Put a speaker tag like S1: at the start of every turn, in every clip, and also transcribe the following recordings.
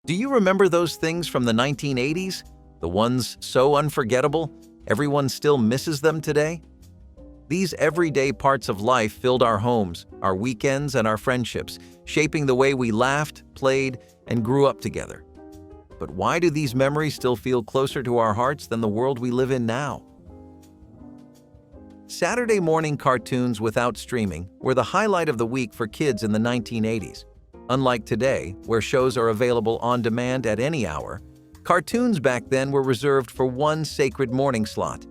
S1: Do you remember those things from the 1980s? The ones so unforgettable, everyone still misses them today? These everyday parts of life filled our homes, our weekends, and our friendships, shaping the way we laughed, played, and grew up together. But why do these memories still feel closer to our hearts than the world we live in now? Saturday morning cartoons without streaming were the highlight of the week for kids in the 1980s. Unlike today, where shows are available on demand at any hour, cartoons back then were reserved for one sacred morning slot.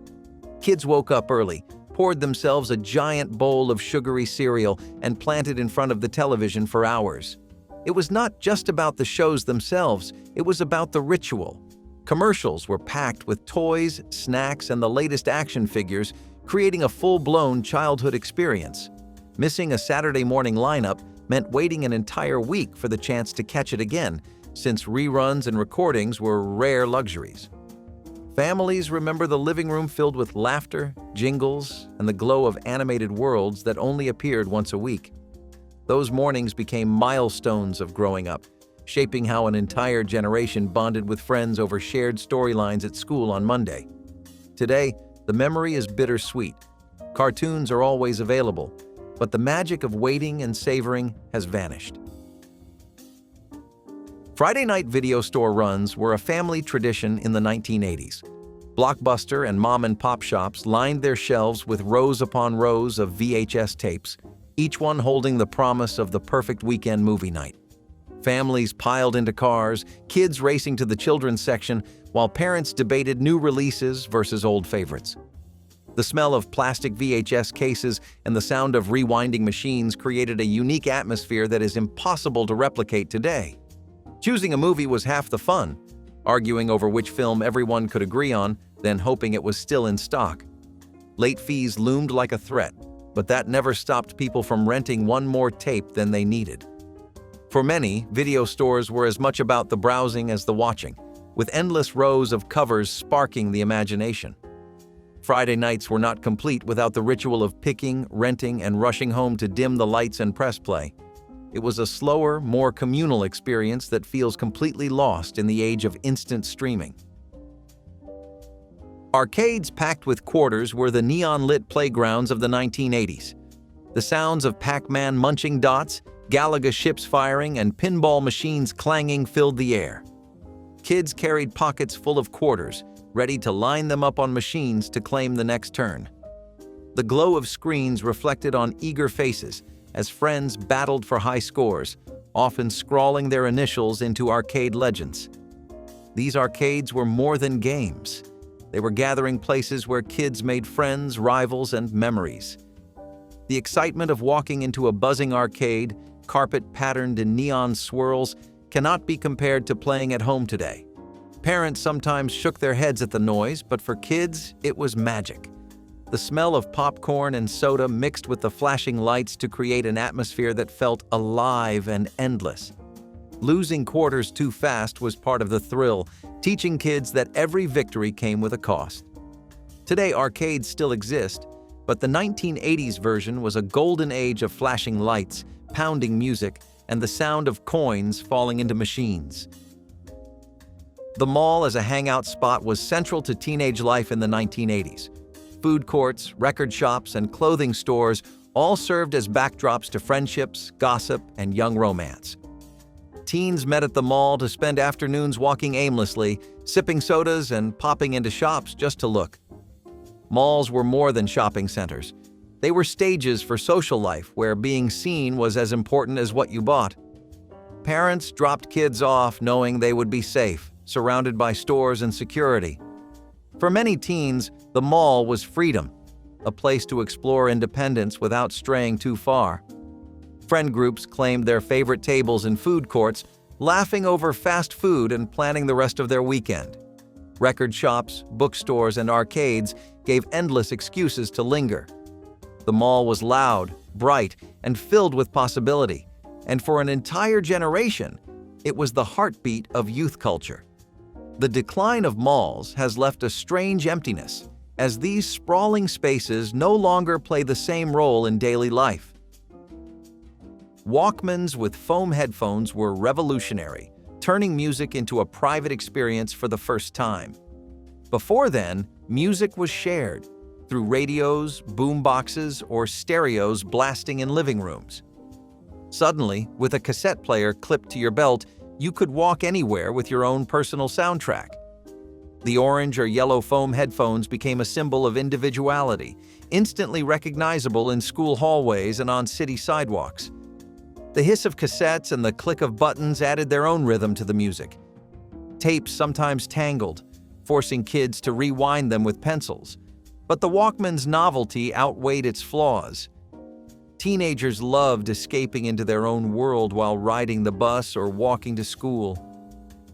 S1: Kids woke up early, poured themselves a giant bowl of sugary cereal, and planted in front of the television for hours. It was not just about the shows themselves, it was about the ritual. Commercials were packed with toys, snacks, and the latest action figures, creating a full-blown childhood experience. Missing a Saturday morning lineup meant waiting an entire week for the chance to catch it again, since reruns and recordings were rare luxuries. Families remember the living room filled with laughter, jingles, and the glow of animated worlds that only appeared once a week. Those mornings became milestones of growing up, shaping how an entire generation bonded with friends over shared storylines at school on Monday. Today, the memory is bittersweet. Cartoons are always available, but the magic of waiting and savoring has vanished. Friday night video store runs were a family tradition in the 1980s. Blockbuster and mom-and-pop shops lined their shelves with rows upon rows of VHS tapes, each one holding the promise of the perfect weekend movie night. Families piled into cars, kids racing to the children's section, while parents debated new releases versus old favorites. The smell of plastic VHS cases and the sound of rewinding machines created a unique atmosphere that is impossible to replicate today. Choosing a movie was half the fun, arguing over which film everyone could agree on, then hoping it was still in stock. Late fees loomed like a threat, but that never stopped people from renting one more tape than they needed. For many, video stores were as much about the browsing as the watching, with endless rows of covers sparking the imagination. Friday nights were not complete without the ritual of picking, renting, and rushing home to dim the lights and press play. It was a slower, more communal experience that feels completely lost in the age of instant streaming. Arcades packed with quarters were the neon-lit playgrounds of the 1980s. The sounds of Pac-Man munching dots, Galaga ships firing, and pinball machines clanging filled the air. Kids carried pockets full of quarters, ready to line them up on machines to claim the next turn. The glow of screens reflected on eager faces as friends battled for high scores, often scrawling their initials into arcade legends. These arcades were more than games. They were gathering places where kids made friends, rivals, and memories. The excitement of walking into a buzzing arcade, carpet patterned in neon swirls, cannot be compared to playing at home today. Parents sometimes shook their heads at the noise, but for kids, it was magic. The smell of popcorn and soda mixed with the flashing lights to create an atmosphere that felt alive and endless. Losing quarters too fast was part of the thrill, teaching kids that every victory came with a cost. Today, arcades still exist, but the 1980s version was a golden age of flashing lights, pounding music, and the sound of coins falling into machines. The mall as a hangout spot was central to teenage life in the 1980s. Food courts, record shops, and clothing stores all served as backdrops to friendships, gossip, and young romance. Teens met at the mall to spend afternoons walking aimlessly, sipping sodas, and popping into shops just to look. Malls were more than shopping centers. They were stages for social life where being seen was as important as what you bought. Parents dropped kids off knowing they would be safe, surrounded by stores and security. For many teens, the mall was freedom, a place to explore independence without straying too far. Friend groups claimed their favorite tables in food courts, laughing over fast food and planning the rest of their weekend. Record shops, bookstores, and arcades gave endless excuses to linger. The mall was loud, bright, and filled with possibility, and for an entire generation, it was the heartbeat of youth culture. The decline of malls has left a strange emptiness, as these sprawling spaces no longer play the same role in daily life. Walkmans with foam headphones were revolutionary, turning music into a private experience for the first time. Before then, music was shared through radios, boom boxes, or stereos blasting in living rooms. Suddenly, with a cassette player clipped to your belt, you could walk anywhere with your own personal soundtrack. The orange or yellow foam headphones became a symbol of individuality, instantly recognizable in school hallways and on city sidewalks. The hiss of cassettes and the click of buttons added their own rhythm to the music. Tapes sometimes tangled, forcing kids to rewind them with pencils. But the Walkman's novelty outweighed its flaws. Teenagers loved escaping into their own world while riding the bus or walking to school.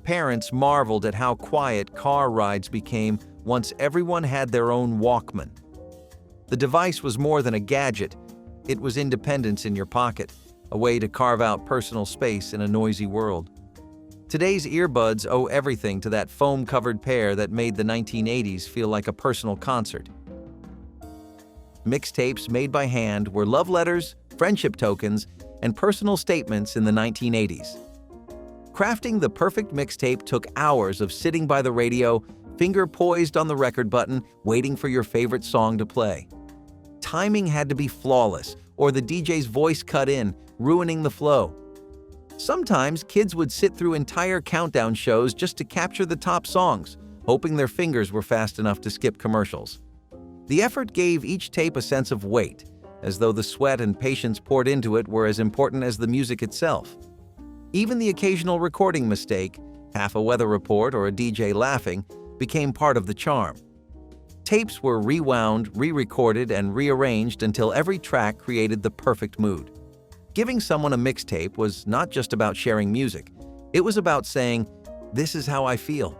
S1: Parents marveled at how quiet car rides became once everyone had their own Walkman. The device was more than a gadget. It was independence in your pocket, a way to carve out personal space in a noisy world. Today's earbuds owe everything to that foam-covered pair that made the 1980s feel like a personal concert. Mixtapes made by hand were love letters, friendship tokens, and personal statements in the 1980s. Crafting the perfect mixtape took hours of sitting by the radio, finger poised on the record button, waiting for your favorite song to play. Timing had to be flawless, or the DJ's voice cut in, ruining the flow. Sometimes kids would sit through entire countdown shows just to capture the top songs, hoping their fingers were fast enough to skip commercials. The effort gave each tape a sense of weight, as though the sweat and patience poured into it were as important as the music itself. Even the occasional recording mistake, half a weather report or a DJ laughing, became part of the charm. Tapes were rewound, re-recorded, and rearranged until every track created the perfect mood. Giving someone a mixtape was not just about sharing music. It was about saying, "This is how I feel."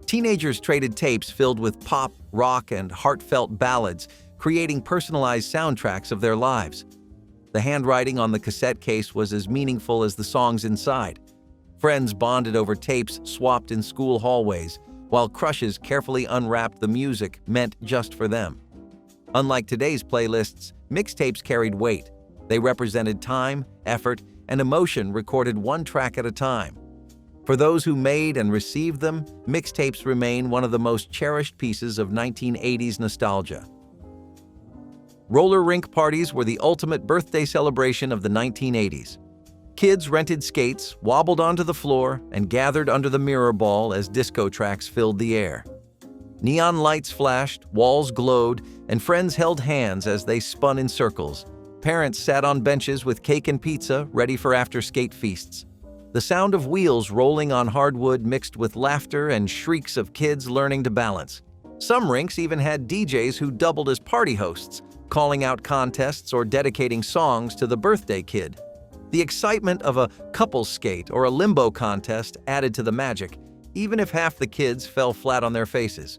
S1: Teenagers traded tapes filled with pop, rock, and heartfelt ballads, creating personalized soundtracks of their lives. The handwriting on the cassette case was as meaningful as the songs inside. Friends bonded over tapes swapped in school hallways, while crushes carefully unwrapped the music meant just for them. Unlike today's playlists, mixtapes carried weight. They represented time, effort, and emotion recorded one track at a time. For those who made and received them, mixtapes remain one of the most cherished pieces of 1980s nostalgia. Roller rink parties were the ultimate birthday celebration of the 1980s. Kids rented skates, wobbled onto the floor, and gathered under the mirror ball as disco tracks filled the air. Neon lights flashed, walls glowed, and friends held hands as they spun in circles. Parents sat on benches with cake and pizza, ready for after-skate feasts. The sound of wheels rolling on hardwood mixed with laughter and shrieks of kids learning to balance. Some rinks even had DJs who doubled as party hosts, calling out contests or dedicating songs to the birthday kid. The excitement of a couples skate or a limbo contest added to the magic, even if half the kids fell flat on their faces.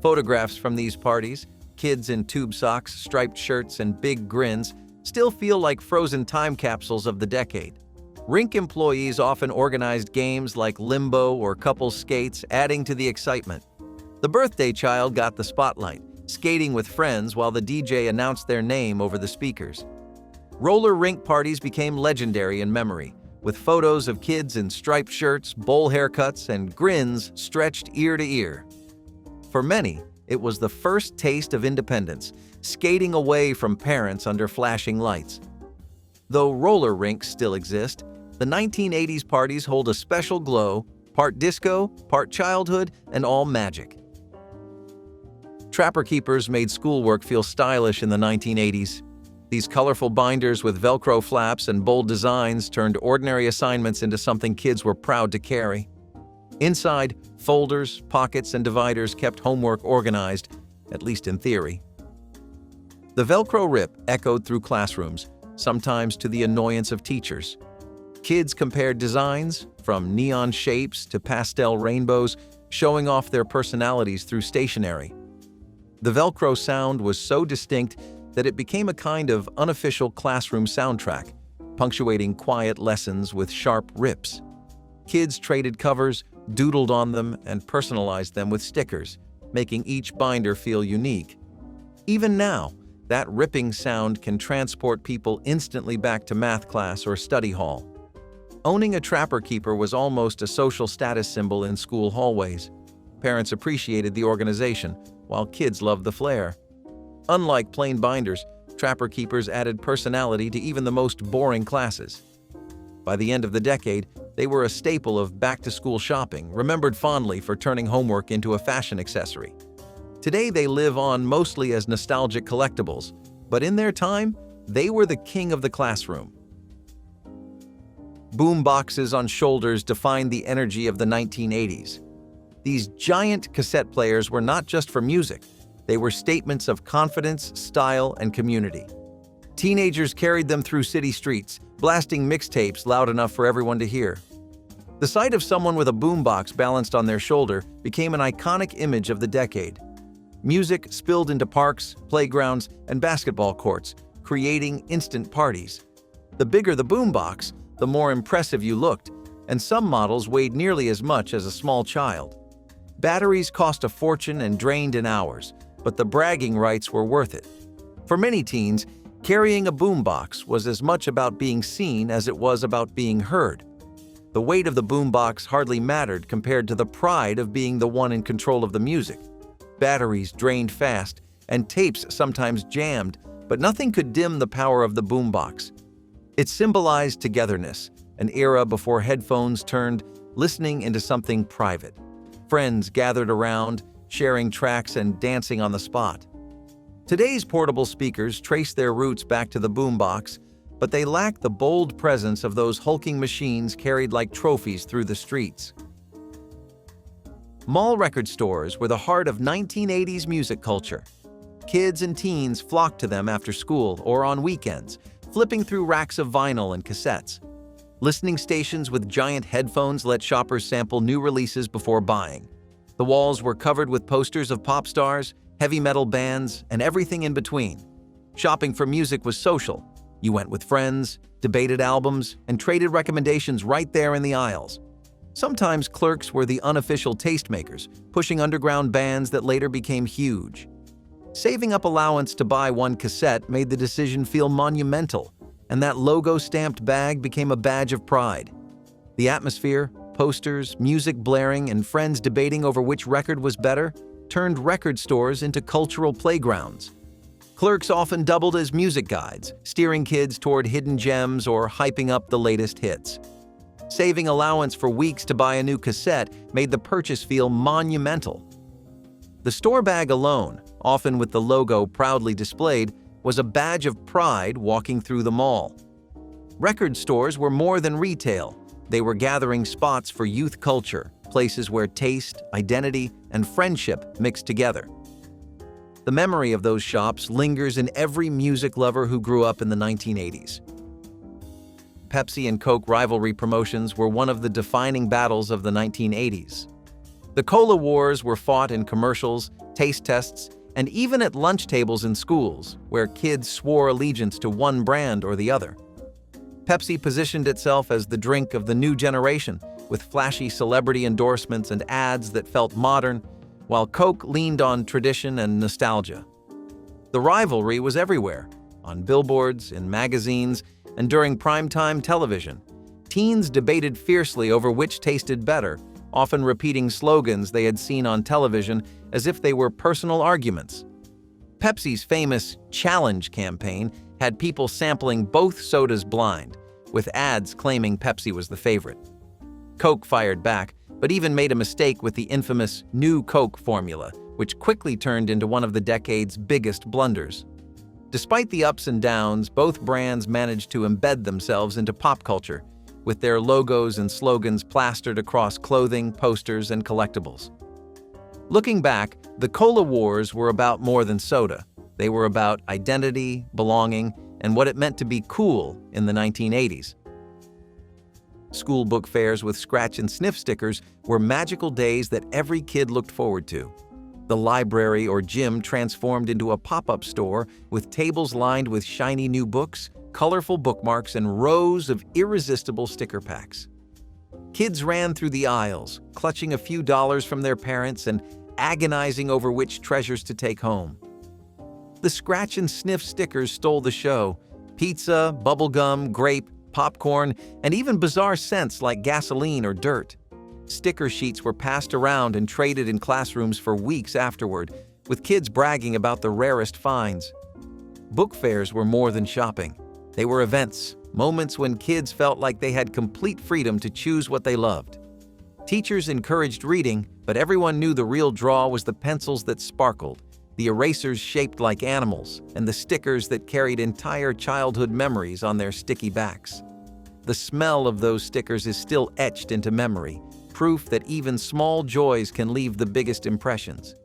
S1: Photographs from these parties, kids in tube socks, striped shirts, and big grins, still feel like frozen time capsules of the decade. Rink employees often organized games like limbo or couple skates, adding to the excitement. The birthday child got the spotlight, skating with friends while the DJ announced their name over the speakers. Roller rink parties became legendary in memory, with photos of kids in striped shirts, bowl haircuts, and grins stretched ear to ear. For many, it was the first taste of independence, skating away from parents under flashing lights. Though roller rinks still exist, the 1980s parties hold a special glow, part disco, part childhood, and all magic. Trapper keepers made schoolwork feel stylish in the 1980s. These colorful binders with Velcro flaps and bold designs turned ordinary assignments into something kids were proud to carry. Inside, folders, pockets, and dividers kept homework organized, at least in theory. The Velcro rip echoed through classrooms, sometimes to the annoyance of teachers. Kids compared designs, from neon shapes to pastel rainbows, showing off their personalities through stationery. The Velcro sound was so distinct that it became a kind of unofficial classroom soundtrack, punctuating quiet lessons with sharp rips. Kids traded covers, doodled on them, and personalized them with stickers, making each binder feel unique. Even now, that ripping sound can transport people instantly back to math class or study hall. Owning a Trapper Keeper was almost a social status symbol in school hallways. Parents appreciated the organization, while kids loved the flair. Unlike plain binders, Trapper Keepers added personality to even the most boring classes. By the end of the decade, they were a staple of back-to-school shopping, remembered fondly for turning homework into a fashion accessory. Today they live on mostly as nostalgic collectibles, but in their time, they were the king of the classroom. Boom boxes on shoulders defined the energy of the 1980s. These giant cassette players were not just for music, they were statements of confidence, style, and community. Teenagers carried them through city streets, blasting mixtapes loud enough for everyone to hear. The sight of someone with a boombox balanced on their shoulder became an iconic image of the decade. Music spilled into parks, playgrounds, and basketball courts, creating instant parties. The bigger the boombox, the more impressive you looked, and some models weighed nearly as much as a small child. Batteries cost a fortune and drained in hours, but the bragging rights were worth it. For many teens, carrying a boombox was as much about being seen as it was about being heard. The weight of the boombox hardly mattered compared to the pride of being the one in control of the music. Batteries drained fast, and tapes sometimes jammed, but nothing could dim the power of the boombox. It symbolized togetherness, an era before headphones turned listening into something private. Friends gathered around, sharing tracks and dancing on the spot. Today's portable speakers trace their roots back to the boombox, but they lack the bold presence of those hulking machines carried like trophies through the streets. Mall record stores were the heart of 1980s music culture. Kids and teens flocked to them after school or on weekends, flipping through racks of vinyl and cassettes. Listening stations with giant headphones let shoppers sample new releases before buying. The walls were covered with posters of pop stars, heavy metal bands, and everything in between. Shopping for music was social. You went with friends, debated albums, and traded recommendations right there in the aisles. Sometimes clerks were the unofficial tastemakers, pushing underground bands that later became huge. Saving up allowance to buy one cassette made the decision feel monumental, and that logo-stamped bag became a badge of pride. The atmosphere, posters, music blaring, and friends debating over which record was better turned record stores into cultural playgrounds. Clerks often doubled as music guides, steering kids toward hidden gems or hyping up the latest hits. Saving allowance for weeks to buy a new cassette made the purchase feel monumental. The store bag alone, often with the logo proudly displayed, was a badge of pride walking through the mall. Record stores were more than retail. They were gathering spots for youth culture, places where taste, identity, and friendship mixed together. The memory of those shops lingers in every music lover who grew up in the 1980s. Pepsi and Coke rivalry promotions were one of the defining battles of the 1980s. The Cola Wars were fought in commercials, taste tests, and even at lunch tables in schools, where kids swore allegiance to one brand or the other. Pepsi positioned itself as the drink of the new generation, with flashy celebrity endorsements and ads that felt modern, while Coke leaned on tradition and nostalgia. The rivalry was everywhere, on billboards, in magazines, and during primetime television. Teens debated fiercely over which tasted better, often repeating slogans they had seen on television as if they were personal arguments. Pepsi's famous Challenge campaign had people sampling both sodas blind, with ads claiming Pepsi was the favorite. Coke fired back, but even made a mistake with the infamous New Coke formula, which quickly turned into one of the decade's biggest blunders. Despite the ups and downs, both brands managed to embed themselves into pop culture, with their logos and slogans plastered across clothing, posters, and collectibles. Looking back, the Cola Wars were about more than soda. They were about identity, belonging, and what it meant to be cool in the 1980s. School book fairs with scratch and sniff stickers were magical days that every kid looked forward to. The library or gym transformed into a pop-up store with tables lined with shiny new books, colorful bookmarks, and rows of irresistible sticker packs. Kids ran through the aisles, clutching a few dollars from their parents and agonizing over which treasures to take home. The scratch and sniff stickers stole the show. Pizza, bubblegum, grape, popcorn, and even bizarre scents like gasoline or dirt. Sticker sheets were passed around and traded in classrooms for weeks afterward, with kids bragging about the rarest finds. Book fairs were more than shopping. They were events, moments when kids felt like they had complete freedom to choose what they loved. Teachers encouraged reading, but everyone knew the real draw was the pencils that sparkled, the erasers shaped like animals, and the stickers that carried entire childhood memories on their sticky backs. The smell of those stickers is still etched into memory, proof that even small joys can leave the biggest impressions.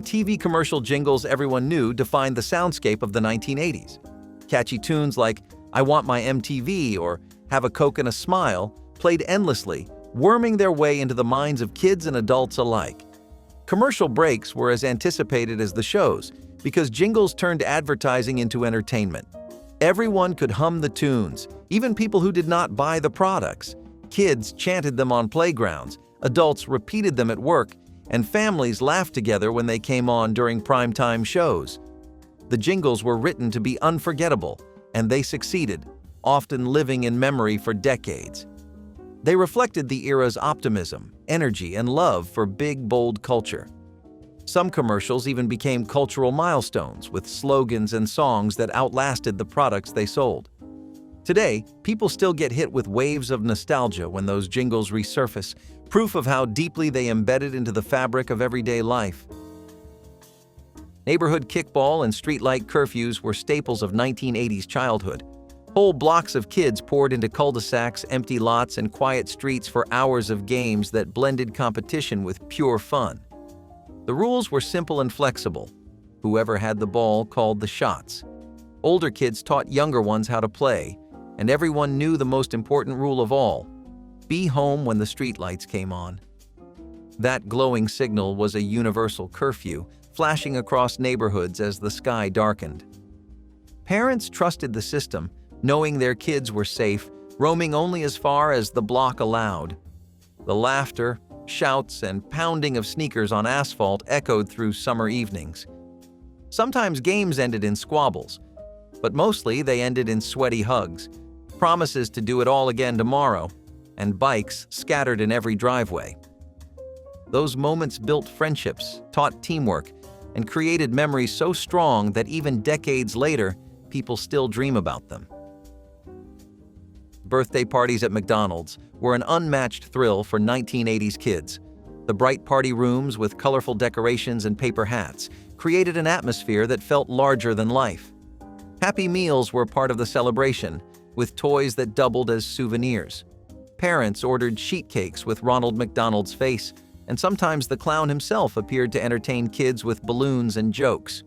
S1: TV commercial jingles everyone knew defined the soundscape of the 1980s. Catchy tunes like "I Want My MTV" or "Have a Coke and a Smile" played endlessly, worming their way into the minds of kids and adults alike. Commercial breaks were as anticipated as the shows because jingles turned advertising into entertainment. Everyone could hum the tunes, even people who did not buy the products. Kids chanted them on playgrounds, adults repeated them at work, and families laughed together when they came on during primetime shows. The jingles were written to be unforgettable, and they succeeded, often living in memory for decades. They reflected the era's optimism, energy, and love for big, bold culture. Some commercials even became cultural milestones with slogans and songs that outlasted the products they sold. Today, people still get hit with waves of nostalgia when those jingles resurface, proof of how deeply they embedded into the fabric of everyday life. Neighborhood kickball and streetlight curfews were staples of 1980s childhood. Whole blocks of kids poured into cul-de-sacs, empty lots, and quiet streets for hours of games that blended competition with pure fun. The rules were simple and flexible. Whoever had the ball called the shots. Older kids taught younger ones how to play, and everyone knew the most important rule of all: be home when the streetlights came on. That glowing signal was a universal curfew, flashing across neighborhoods as the sky darkened. Parents trusted the system, knowing their kids were safe, roaming only as far as the block allowed. The laughter, shouts, and pounding of sneakers on asphalt echoed through summer evenings. Sometimes games ended in squabbles, but mostly they ended in sweaty hugs, promises to do it all again tomorrow, and bikes scattered in every driveway. Those moments built friendships, taught teamwork, and created memories so strong that even decades later, people still dream about them. Birthday parties at McDonald's were an unmatched thrill for 1980s kids. The bright party rooms with colorful decorations and paper hats created an atmosphere that felt larger than life. Happy Meals were part of the celebration, with toys that doubled as souvenirs. Parents ordered sheet cakes with Ronald McDonald's face, and sometimes the clown himself appeared to entertain kids with balloons and jokes.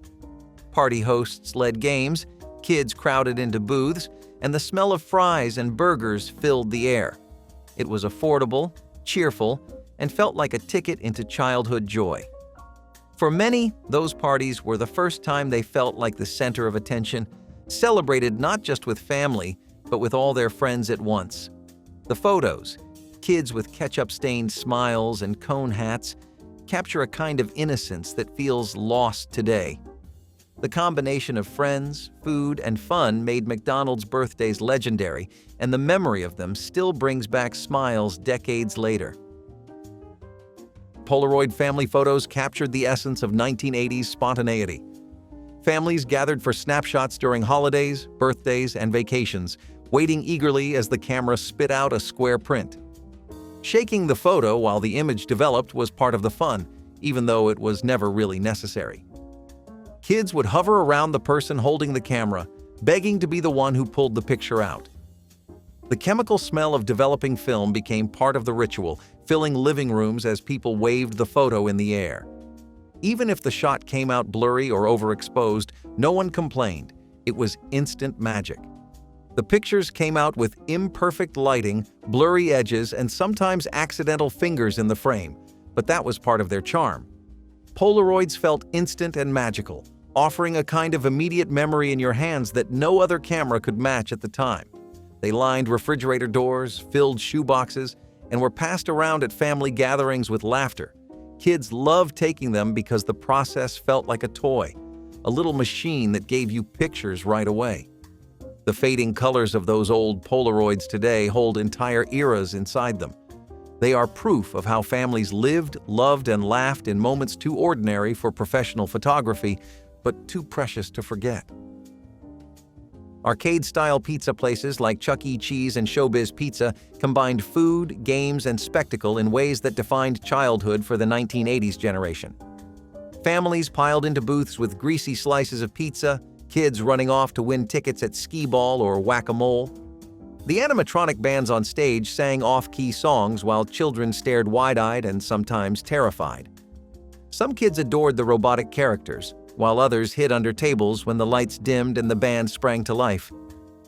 S1: Party hosts led games, kids crowded into booths, and the smell of fries and burgers filled the air. It was affordable, cheerful, and felt like a ticket into childhood joy. For many, those parties were the first time they felt like the center of attention, celebrated not just with family, but with all their friends at once. The photos, kids with ketchup-stained smiles and cone hats, capture a kind of innocence that feels lost today. The combination of friends, food, and fun made McDonald's birthdays legendary, and the memory of them still brings back smiles decades later. Polaroid family photos captured the essence of 1980s spontaneity. Families gathered for snapshots during holidays, birthdays, and vacations, waiting eagerly as the camera spit out a square print. Shaking the photo while the image developed was part of the fun, even though it was never really necessary. Kids would hover around the person holding the camera, begging to be the one who pulled the picture out. The chemical smell of developing film became part of the ritual, filling living rooms as people waved the photo in the air. Even if the shot came out blurry or overexposed, no one complained. It was instant magic. The pictures came out with imperfect lighting, blurry edges, and sometimes accidental fingers in the frame, but that was part of their charm. Polaroids felt instant and magical, offering a kind of immediate memory in your hands that no other camera could match at the time. They lined refrigerator doors, filled shoeboxes, and were passed around at family gatherings with laughter. Kids loved taking them because the process felt like a toy, a little machine that gave you pictures right away. The fading colors of those old Polaroids today hold entire eras inside them. They are proof of how families lived, loved, and laughed in moments too ordinary for professional photography, but too precious to forget. Arcade-style pizza places like Chuck E. Cheese and Showbiz Pizza combined food, games, and spectacle in ways that defined childhood for the 1980s generation. Families piled into booths with greasy slices of pizza, kids running off to win tickets at skee-ball or whack-a-mole. The animatronic bands on stage sang off-key songs while children stared wide-eyed and sometimes terrified. Some kids adored the robotic characters, while others hid under tables when the lights dimmed and the band sprang to life.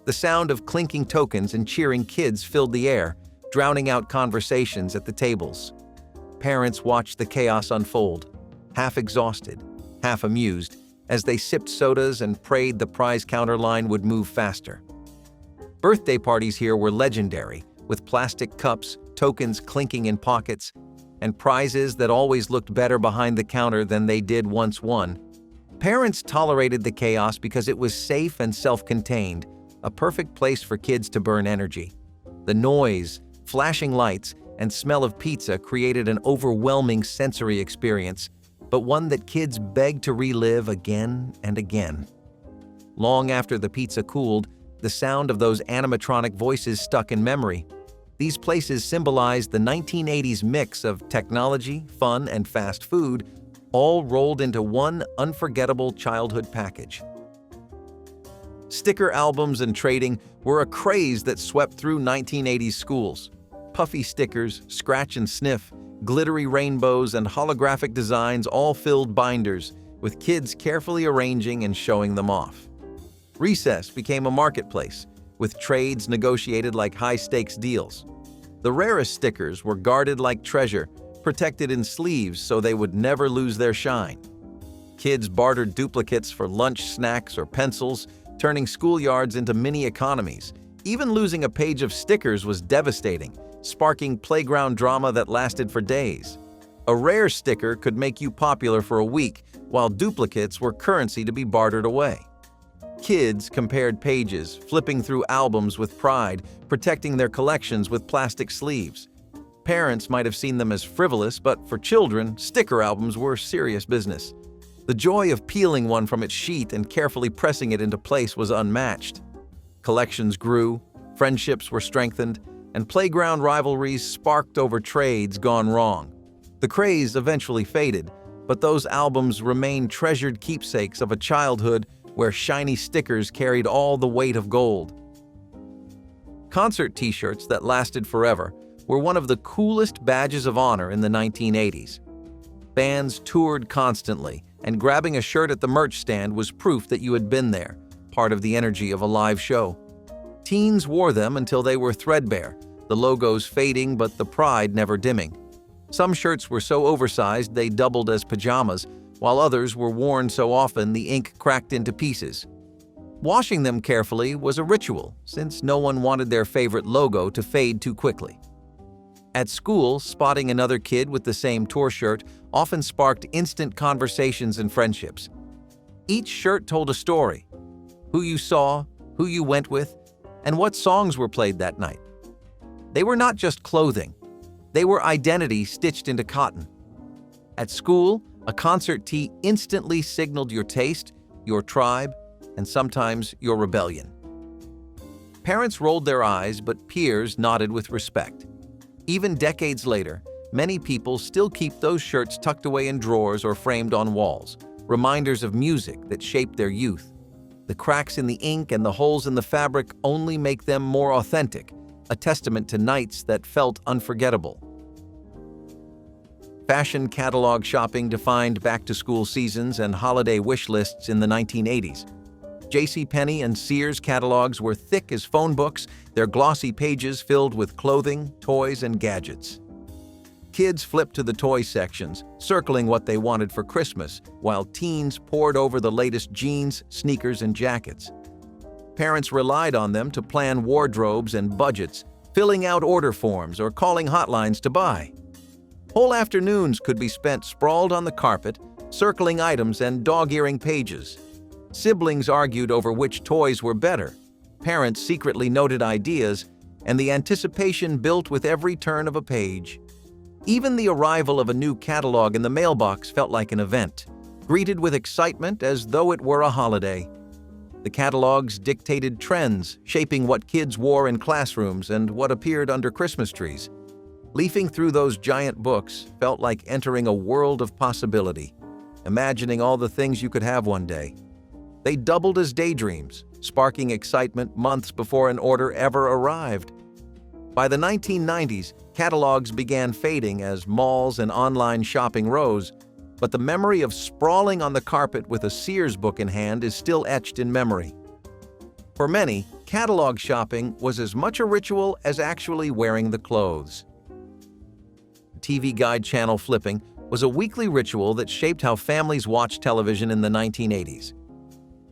S1: The sound of clinking tokens and cheering kids filled the air, drowning out conversations at the tables. Parents watched the chaos unfold, half exhausted, half amused, as they sipped sodas and prayed the prize counter line would move faster. Birthday parties here were legendary, with plastic cups, tokens clinking in pockets, and prizes that always looked better behind the counter than they did once won. Parents tolerated the chaos because it was safe and self-contained, a perfect place for kids to burn energy. The noise, flashing lights, and smell of pizza created an overwhelming sensory experience, but one that kids begged to relive again and again. Long after the pizza cooled, the sound of those animatronic voices stuck in memory. These places symbolized the 1980s mix of technology, fun, and fast food, all rolled into one unforgettable childhood package. Sticker albums and trading were a craze that swept through 1980s schools. Puffy stickers, scratch and sniff, glittery rainbows, and holographic designs all filled binders, with kids carefully arranging and showing them off. Recess became a marketplace, with trades negotiated like high-stakes deals. The rarest stickers were guarded like treasure, protected in sleeves so they would never lose their shine. Kids bartered duplicates for lunch snacks or pencils, turning schoolyards into mini economies. Even losing a page of stickers was devastating, sparking playground drama that lasted for days. A rare sticker could make you popular for a week, while duplicates were currency to be bartered away. Kids compared pages, flipping through albums with pride, protecting their collections with plastic sleeves. Parents might have seen them as frivolous, but for children, sticker albums were serious business. The joy of peeling one from its sheet and carefully pressing it into place was unmatched. Collections grew, friendships were strengthened, and playground rivalries sparked over trades gone wrong. The craze eventually faded, but those albums remain treasured keepsakes of a childhood where shiny stickers carried all the weight of gold. Concert t-shirts that lasted forever were one of the coolest badges of honor in the 1980s. Bands toured constantly, and grabbing a shirt at the merch stand was proof that you had been there, part of the energy of a live show. Teens wore them until they were threadbare, the logos fading but the pride never dimming. Some shirts were so oversized they doubled as pajamas, while others were worn so often the ink cracked into pieces. Washing them carefully was a ritual, since no one wanted their favorite logo to fade too quickly. At school, spotting another kid with the same tour shirt often sparked instant conversations and friendships. Each shirt told a story: who you saw, who you went with, and what songs were played that night. They were not just clothing. They were identity stitched into cotton. At school, a concert tee instantly signaled your taste, your tribe, and sometimes your rebellion. Parents rolled their eyes, but peers nodded with respect. Even decades later, many people still keep those shirts tucked away in drawers or framed on walls, reminders of music that shaped their youth. The cracks in the ink and the holes in the fabric only make them more authentic, a testament to nights that felt unforgettable. Fashion catalog shopping defined back-to-school seasons and holiday wish lists in the 1980s. JCPenney and Sears catalogs were thick as phone books, their glossy pages filled with clothing, toys, and gadgets. Kids flipped to the toy sections, circling what they wanted for Christmas, while teens pored over the latest jeans, sneakers, and jackets. Parents relied on them to plan wardrobes and budgets, filling out order forms or calling hotlines to buy. Whole afternoons could be spent sprawled on the carpet, circling items and dog-earing pages. Siblings argued over which toys were better. Parents secretly noted ideas, and the anticipation built with every turn of a page. Even the arrival of a new catalog in the mailbox felt like an event, greeted with excitement as though it were a holiday. The catalogs dictated trends, shaping what kids wore in classrooms and what appeared under Christmas trees. Leafing through those giant books felt like entering a world of possibility, imagining all the things you could have one day. They doubled as daydreams, sparking excitement months before an order ever arrived. By the 1990s, catalogs began fading as malls and online shopping rose, but the memory of sprawling on the carpet with a Sears book in hand is still etched in memory. For many, catalog shopping was as much a ritual as actually wearing the clothes. TV guide channel flipping was a weekly ritual that shaped how families watched television in the 1980s.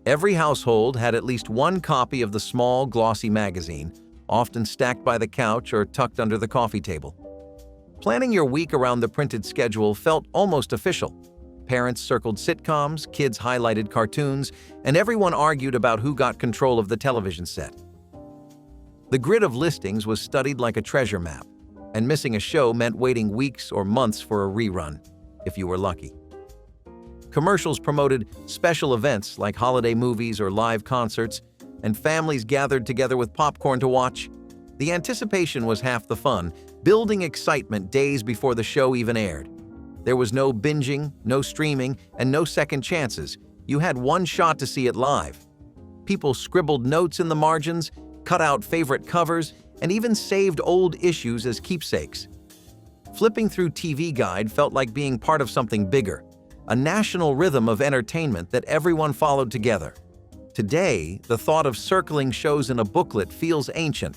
S1: Every household had at least one copy of the small, glossy magazine, often stacked by the couch or tucked under the coffee table. Planning your week around the printed schedule felt almost official. Parents circled sitcoms, kids highlighted cartoons, and everyone argued about who got control of the television set. The grid of listings was studied like a treasure map, and missing a show meant waiting weeks or months for a rerun, if you were lucky. Commercials promoted special events like holiday movies or live concerts, and families gathered together with popcorn to watch. The anticipation was half the fun, building excitement days before the show even aired. There was no binging, no streaming, and no second chances. You had one shot to see it live. People scribbled notes in the margins, cut out favorite covers, and even saved old issues as keepsakes. Flipping through TV Guide felt like being part of something bigger, a national rhythm of entertainment that everyone followed together. Today, the thought of circling shows in a booklet feels ancient,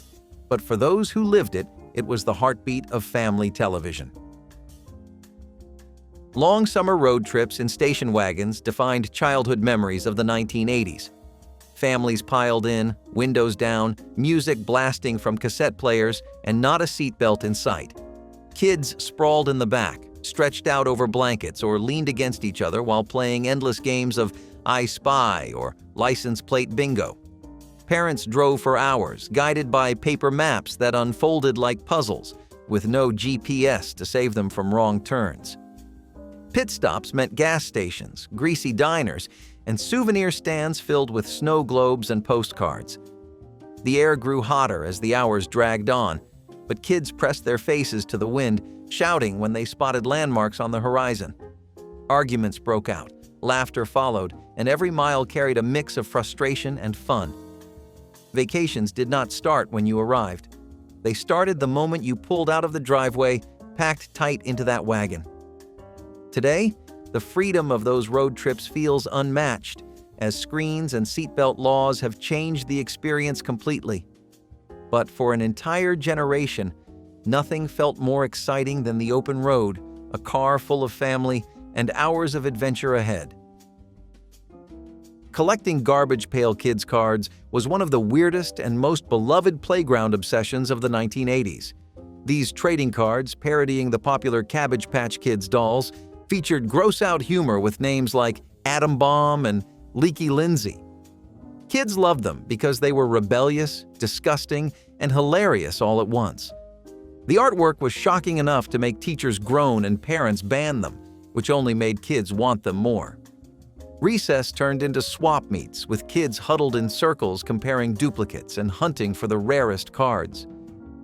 S1: but for those who lived it, it was the heartbeat of family television. Long summer road trips in station wagons defined childhood memories of the 1980s. Families piled in, windows down, music blasting from cassette players, and not a seatbelt in sight. Kids sprawled in the back, stretched out over blankets or leaned against each other while playing endless games of I Spy or license plate bingo. Parents drove for hours, guided by paper maps that unfolded like puzzles, with no GPS to save them from wrong turns. Pit stops meant gas stations, greasy diners, and souvenir stands filled with snow globes and postcards. The air grew hotter as the hours dragged on, but kids pressed their faces to the wind, shouting when they spotted landmarks on the horizon. Arguments broke out, laughter followed, and every mile carried a mix of frustration and fun. Vacations did not start when you arrived. They started the moment you pulled out of the driveway, packed tight into that wagon. Today, the freedom of those road trips feels unmatched, as screens and seatbelt laws have changed the experience completely. But for an entire generation, nothing felt more exciting than the open road, a car full of family, and hours of adventure ahead. Collecting Garbage Pail Kids cards was one of the weirdest and most beloved playground obsessions of the 1980s. These trading cards, parodying the popular Cabbage Patch Kids dolls, featured gross-out humor with names like Atom Bomb and Leaky Lindsay. Kids loved them because they were rebellious, disgusting, and hilarious all at once. The artwork was shocking enough to make teachers groan and parents ban them, which only made kids want them more. Recess turned into swap meets, with kids huddled in circles comparing duplicates and hunting for the rarest cards.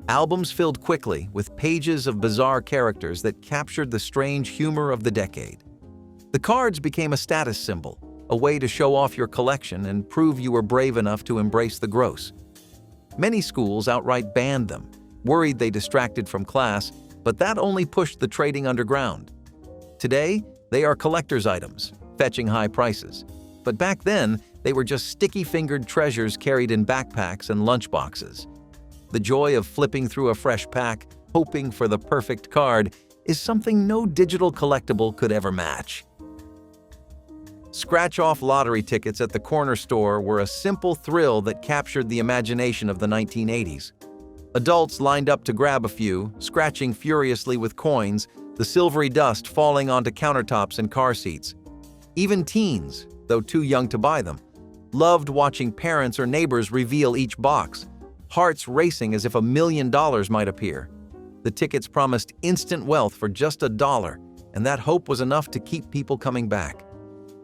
S1: Albums filled quickly with pages of bizarre characters that captured the strange humor of the decade. The cards became a status symbol, a way to show off your collection and prove you were brave enough to embrace the gross. Many schools outright banned them, worried they distracted from class, but that only pushed the trading underground. Today, they are collector's items, fetching high prices. But back then, they were just sticky-fingered treasures carried in backpacks and lunchboxes. The joy of flipping through a fresh pack, hoping for the perfect card, is something no digital collectible could ever match. Scratch-off lottery tickets at the corner store were a simple thrill that captured the imagination of the 1980s. Adults lined up to grab a few, scratching furiously with coins, the silvery dust falling onto countertops and car seats. Even teens, though too young to buy them, loved watching parents or neighbors reveal each box, hearts racing as if $1 million might appear. The tickets promised instant wealth for just $1, and that hope was enough to keep people coming back.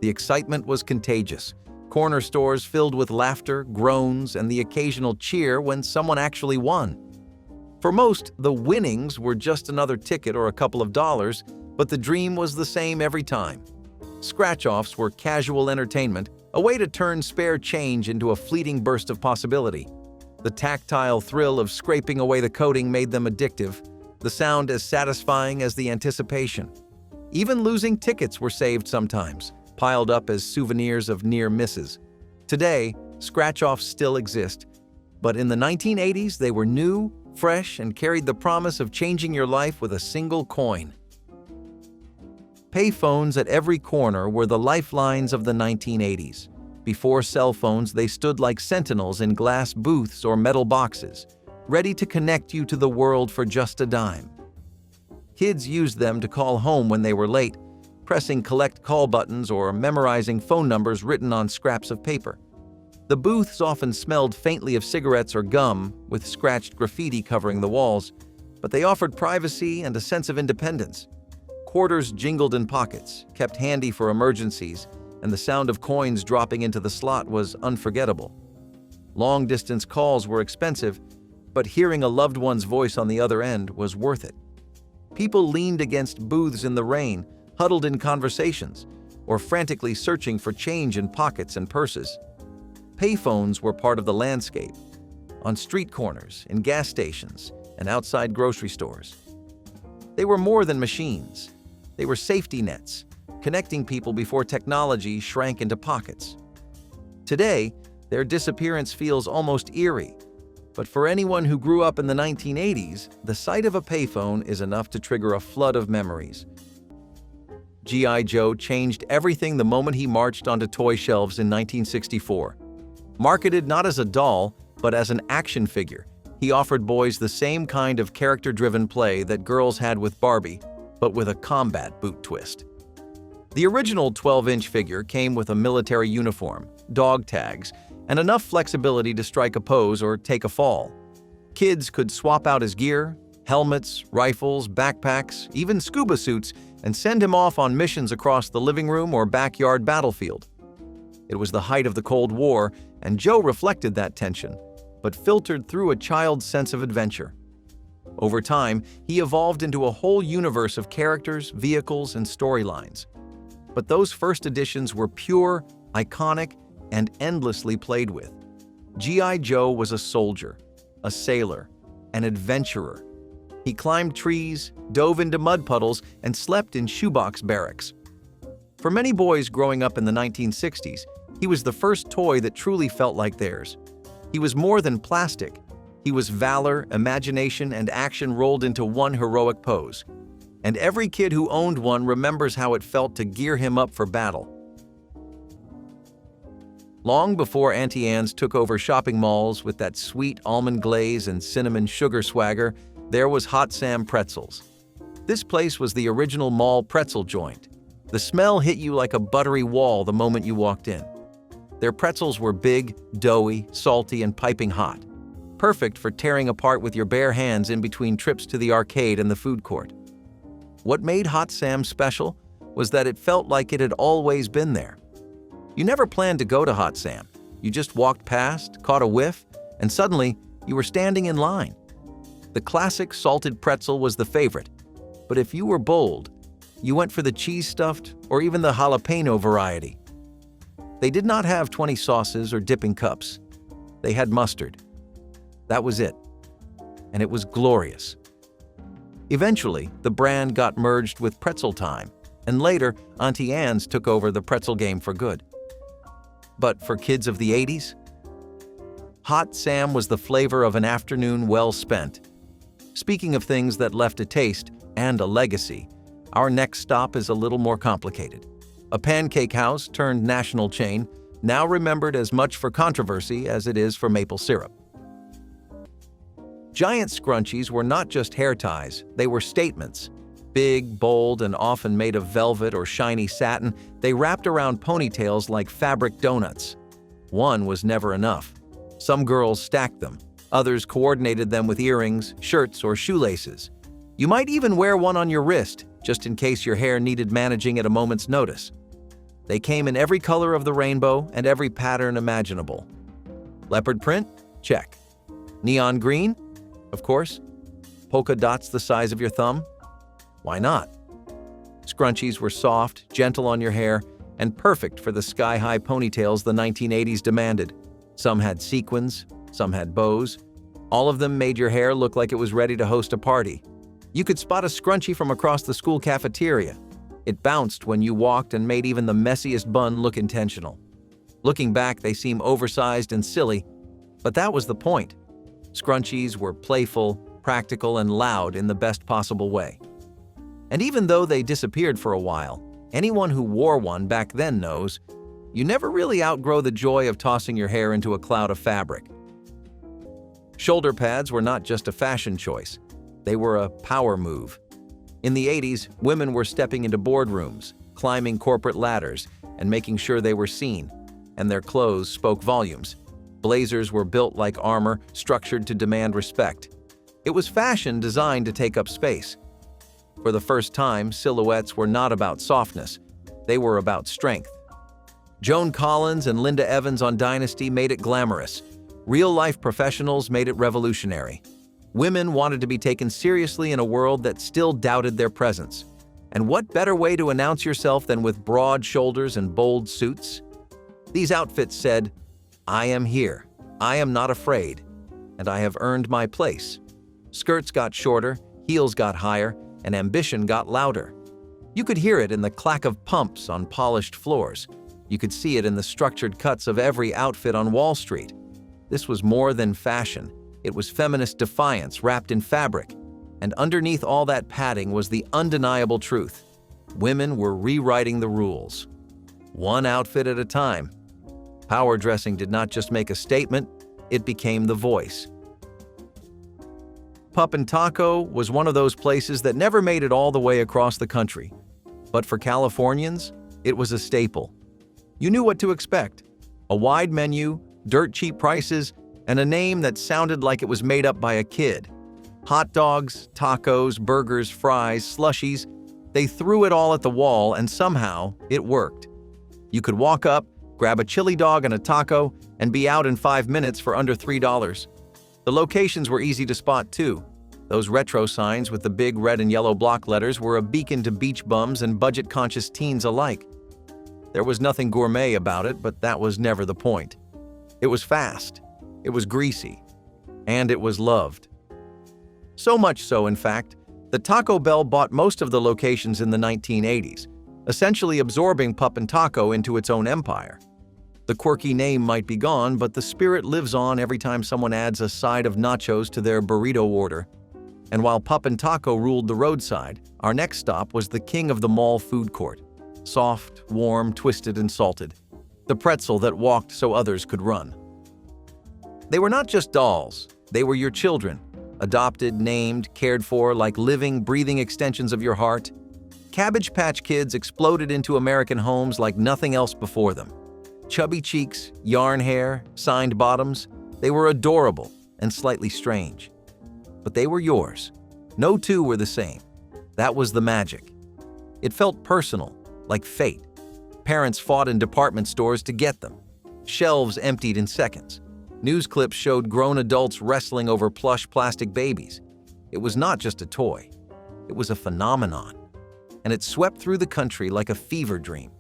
S1: The excitement was contagious. Corner stores filled with laughter, groans, and the occasional cheer when someone actually won. For most, the winnings were just another ticket or a couple of dollars, but the dream was the same every time. Scratch-offs were casual entertainment, a way to turn spare change into a fleeting burst of possibility. The tactile thrill of scraping away the coating made them addictive, the sound as satisfying as the anticipation. Even losing tickets were saved sometimes, piled up as souvenirs of near misses. Today, scratch-offs still exist, but in the 1980s they were new, fresh, and carried the promise of changing your life with a single coin. Payphones at every corner were the lifelines of the 1980s. Before cell phones, they stood like sentinels in glass booths or metal boxes, ready to connect you to the world for just a dime. Kids used them to call home when they were late, pressing collect call buttons or memorizing phone numbers written on scraps of paper. The booths often smelled faintly of cigarettes or gum, with scratched graffiti covering the walls, but they offered privacy and a sense of independence. Quarters jingled in pockets, kept handy for emergencies, and the sound of coins dropping into the slot was unforgettable. Long-distance calls were expensive, but hearing a loved one's voice on the other end was worth it. People leaned against booths in the rain, huddled in conversations, or frantically searching for change in pockets and purses. Payphones were part of the landscape, on street corners, in gas stations, and outside grocery stores. They were more than machines. They were safety nets, connecting people before technology shrank into pockets. Today, their disappearance feels almost eerie, but for anyone who grew up in the 1980s, the sight of a payphone is enough to trigger a flood of memories. G.I. Joe changed everything the moment he marched onto toy shelves in 1964. Marketed not as a doll, but as an action figure, he offered boys the same kind of character-driven play that girls had with Barbie, but with a combat boot twist. The original 12-inch figure came with a military uniform, dog tags, and enough flexibility to strike a pose or take a fall. Kids could swap out his gear, helmets, rifles, backpacks, even scuba suits, and send him off on missions across the living room or backyard battlefield. It was the height of the Cold War, and Joe reflected that tension, but filtered through a child's sense of adventure. Over time, he evolved into a whole universe of characters, vehicles, and storylines. But those first editions were pure, iconic, and endlessly played with. G.I. Joe was a soldier, a sailor, an adventurer. He climbed trees, dove into mud puddles, and slept in shoebox barracks. For many boys growing up in the 1960s, he was the first toy that truly felt like theirs. He was more than plastic. He was valor, imagination, and action rolled into one heroic pose. And every kid who owned one remembers how it felt to gear him up for battle. Long before Auntie Anne's took over shopping malls with that sweet almond glaze and cinnamon sugar swagger, there was Hot Sam Pretzels. This place was the original mall pretzel joint. The smell hit you like a buttery wall the moment you walked in. Their pretzels were big, doughy, salty, and piping hot. Perfect for tearing apart with your bare hands in between trips to the arcade and the food court. What made Hot Sam special was that it felt like it had always been there. You never planned to go to Hot Sam. You just walked past, caught a whiff, and suddenly you were standing in line. The classic salted pretzel was the favorite, but if you were bold, you went for the cheese-stuffed or even the jalapeno variety. They did not have 20 sauces or dipping cups. They had mustard. That was it. And it was glorious. Eventually, the brand got merged with Pretzel Time, and later, Auntie Anne's took over the pretzel game for good. But for kids of the 80s, Hot Sam was the flavor of an afternoon well spent. Speaking of things that left a taste and a legacy, our next stop is a little more complicated. A pancake house turned national chain, now remembered as much for controversy as it is for maple syrup. Giant scrunchies were not just hair ties, they were statements. Big, bold, and often made of velvet or shiny satin, they wrapped around ponytails like fabric donuts. One was never enough. Some girls stacked them. Others coordinated them with earrings, shirts, or shoelaces. You might even wear one on your wrist, just in case your hair needed managing at a moment's notice. They came in every color of the rainbow and every pattern imaginable. Leopard print? Check. Neon green? Of course. Polka dots the size of your thumb? Why not? Scrunchies were soft, gentle on your hair, and perfect for the sky-high ponytails the 1980s demanded. Some had sequins, some had bows. All of them made your hair look like it was ready to host a party. You could spot a scrunchie from across the school cafeteria. It bounced when you walked and made even the messiest bun look intentional. Looking back, they seem oversized and silly, but that was the point. Scrunchies were playful, practical, and loud in the best possible way. And even though they disappeared for a while, anyone who wore one back then knows you never really outgrow the joy of tossing your hair into a cloud of fabric. Shoulder pads were not just a fashion choice. They were a power move. In the 80s, women were stepping into boardrooms, climbing corporate ladders, and making sure they were seen, and their clothes spoke volumes. Blazers were built like armor, structured to demand respect. It was fashion designed to take up space. For the first time, silhouettes were not about softness. They were about strength. Joan Collins and Linda Evans on Dynasty made it glamorous. Real-life professionals made it revolutionary. Women wanted to be taken seriously in a world that still doubted their presence. And what better way to announce yourself than with broad shoulders and bold suits? These outfits said, "I am here, I am not afraid, and I have earned my place." Skirts got shorter, heels got higher, and ambition got louder. You could hear it in the clack of pumps on polished floors. You could see it in the structured cuts of every outfit on Wall Street. This was more than fashion. It was feminist defiance wrapped in fabric. And underneath all that padding was the undeniable truth. Women were rewriting the rules. One outfit at a time. Power dressing did not just make a statement, it became the voice. Pup and Taco was one of those places that never made it all the way across the country. But for Californians, it was a staple. You knew what to expect. A wide menu, dirt cheap prices, and a name that sounded like it was made up by a kid. Hot dogs, tacos, burgers, fries, slushies, they threw it all at the wall and somehow it worked. You could walk up, grab a chili dog and a taco, and be out in 5 minutes for under $3. The locations were easy to spot too. Those retro signs with the big red and yellow block letters were a beacon to beach bums and budget-conscious teens alike. There was nothing gourmet about it, but that was never the point. It was fast, it was greasy, and it was loved. So much so, in fact, that Taco Bell bought most of the locations in the 1980s, essentially absorbing Pup and Taco into its own empire. The quirky name might be gone, but the spirit lives on every time someone adds a side of nachos to their burrito order. And while Pup and Taco ruled the roadside, our next stop was the king of the mall food court. Soft, warm, twisted, and salted. The pretzel that walked so others could run. They were not just dolls, they were your children. Adopted, named, cared for like living, breathing extensions of your heart. Cabbage Patch Kids exploded into American homes like nothing else before them. Chubby cheeks, yarn hair, signed bottoms, they were adorable and slightly strange. But they were yours. No two were the same. That was the magic. It felt personal, like fate. Parents fought in department stores to get them. Shelves emptied in seconds. News clips showed grown adults wrestling over plush plastic babies. It was not just a toy. It was a phenomenon. And it swept through the country like a fever dream.